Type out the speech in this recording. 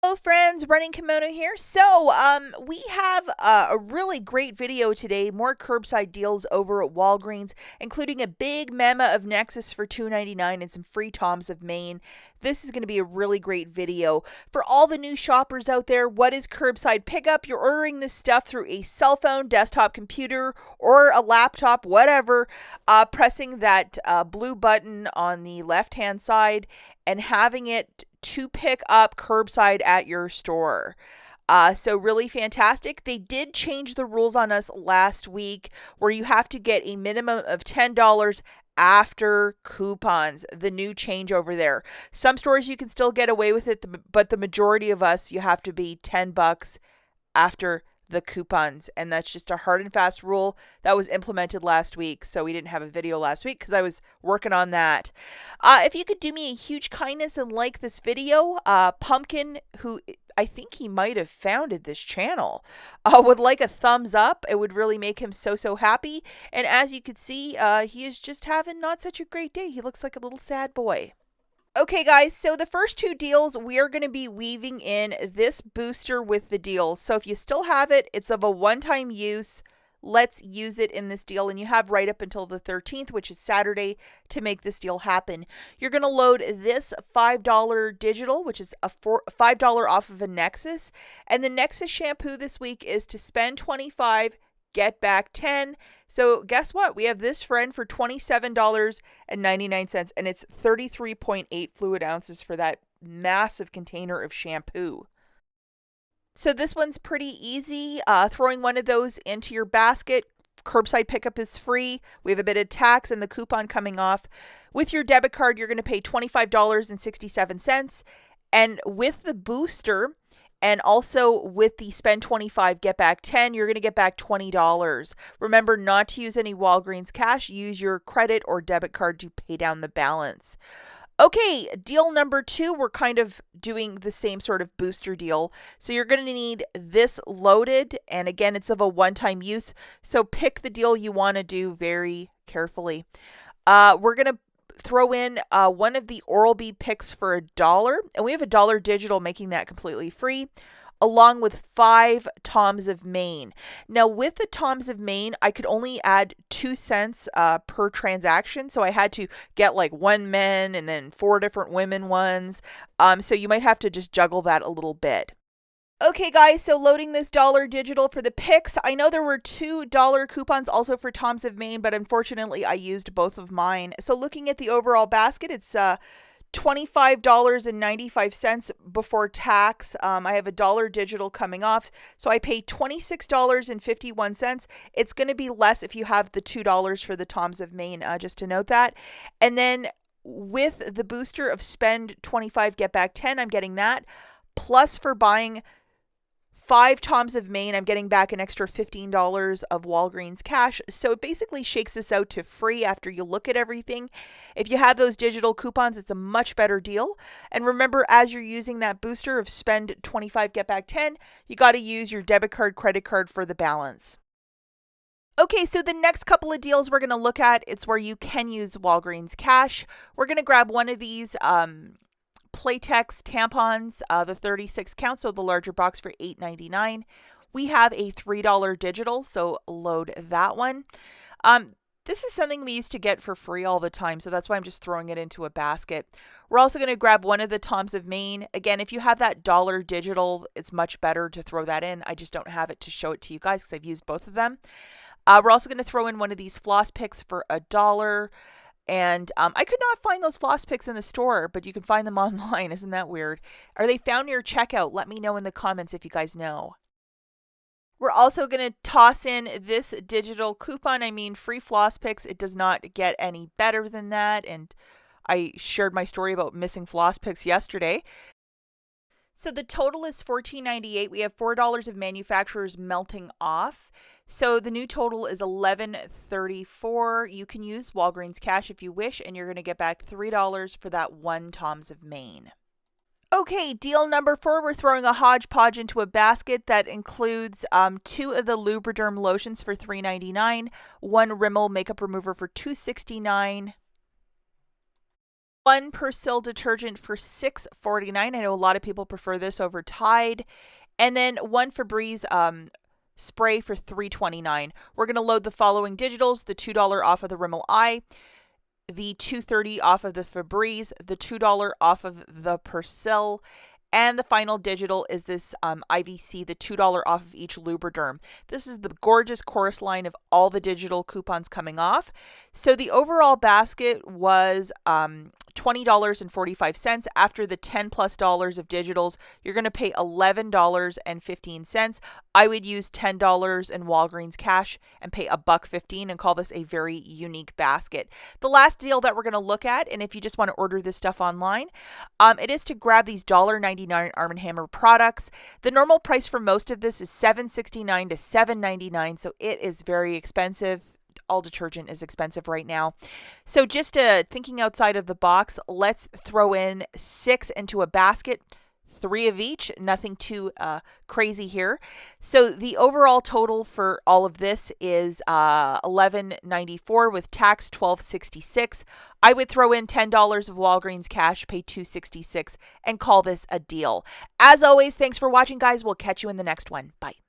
Hello friends, Running Kimono here. So, we have a really great video today. More curbside deals over at Walgreens, including a big memo of Nexus for $2.99 and some free Toms of Maine. This is going to be a really great video. For all the new shoppers out there, what is curbside pickup? You're ordering this stuff through a cell phone, desktop computer, or a laptop, whatever, pressing that blue button on the left-hand side and having it to pick up curbside at your store. So really fantastic. They did change the rules on us last week where you have to get a minimum of $10 after coupons, the new change over there. Some stores you can still get away with it, but the majority of us, you have to be $10 after the coupons, and that's just a hard and fast rule that was implemented last week. So we didn't have a video last week because I was working on that. If you could do me a huge kindness and like this video, Pumpkin, who I think he might have founded this channel, would like a thumbs up. It would really make him so happy. And as you can see, he is just having not such a great day. He looks like a little sad boy. Okay, guys, so the first two deals, we are going to be weaving in this booster with the deal. So if you still have it, it's of a one-time use. Let's use it in this deal. And you have right up until the 13th, which is Saturday, to make this deal happen. You're going to load this $5 digital, which is a $5 off of a Nexus. And the Nexus shampoo this week is to spend $25, get back 10. So guess what? We have this friend for $27.99, and it's 33.8 fluid ounces for that massive container of shampoo. So this one's pretty easy. Throwing one of those into your basket. Curbside pickup is free. We have a bit of tax and the coupon coming off. With your debit card, you're going to pay $25.67. And with the booster, and also with the spend 25, get back 10, you're going to get back $20. Remember not to use any Walgreens cash. Use your credit or debit card to pay down the balance. Okay, deal number 2, we're kind of doing the same sort of booster deal. So you're going to need this loaded, and again, it's of a one-time use. So pick the deal you want to do very carefully. We're going to throw in one of the Oral-B picks for $1, and we have $1 digital, making that completely free, along with 5 Toms of Maine. Now with the Toms of Maine, I could only add 2 cents per transaction, so I had to get like 1 men and then 4 different women ones. So you might have to just juggle that a little bit. Okay, guys, so loading this $1 digital for the picks. I know there were $2 coupons also for Toms of Maine, but unfortunately I used both of mine. So looking at the overall basket, it's $25.95 before tax. I have $1 digital coming off, so I pay $26.51. It's going to be less if you have the $2 for the Toms of Maine, just to note that. And then with the booster of spend 25, get back 10, I'm getting that. Plus for buying 5 Toms of Maine, I'm getting back an extra $15 of Walgreens cash. So it basically shakes this out to free after you look at everything. If you have those digital coupons, it's a much better deal. And remember, as you're using that booster of spend 25, get back 10, you got to use your debit card, credit card for the balance. Okay, so the next couple of deals we're going to look at, it's where you can use Walgreens cash. We're going to grab one of these Playtex tampons, the 36 count, so the larger box for $8.99. We have a $3 digital, so load that one. This is something we used to get for free all the time, so that's why I'm just throwing it into a basket. We're also going to grab one of the Toms of Maine. Again, if you have that $1 digital, it's much better to throw that in. I just don't have it to show it to you guys because I've used both of them. We're also going to throw in one of these floss picks for $1. And I could not find those floss picks in the store, but you can find them online. Isn't that weird? Are they found near checkout? Let me know in the comments if you guys know. We're also going to toss in this digital coupon. I mean, free floss picks. It does not get any better than that. And I shared my story about missing floss picks yesterday. So the total is $14.98. We have $4 of manufacturers melting off. So the new total is $11.34. You can use Walgreens cash if you wish, and you're going to get back $3 for that 1 Toms of Maine. Okay, deal number 4, we're throwing a hodgepodge into a basket that includes 2 of the Lubriderm lotions for $3.99, 1 Rimmel makeup remover for $2.69, One Persil detergent for $6.49. I know a lot of people prefer this over Tide. And then one Febreze spray for $3.29. We're going to load the following digitals: the $2 off of the Rimmel Eye, the $2.30 off of the Febreze, the $2 off of the Persil, and the final digital is this IVC, the $2 off of each Lubriderm. This is the gorgeous chorus line of all the digital coupons coming off. So the overall basket was $20.45. After the $10 plus of digitals, you're going to pay $11.15. I would use $10 in Walgreens cash and pay $1.15 and call this a very unique basket. The last deal that we're going to look at, and if you just want to order this stuff online, it is to grab these $1.99 Arm & Hammer products. The normal price for most of this is $7.69 to $7.99, so it is very expensive. All detergent is expensive right now. So just thinking outside of the box, let's throw in 6 into a basket. 3 of each, nothing too crazy here. So the overall total for all of this is $11.94 with tax $12.66. I would throw in $10 of Walgreens cash, pay $2.66, and call this a deal. As always, thanks for watching, guys. We'll catch you in the next one. Bye.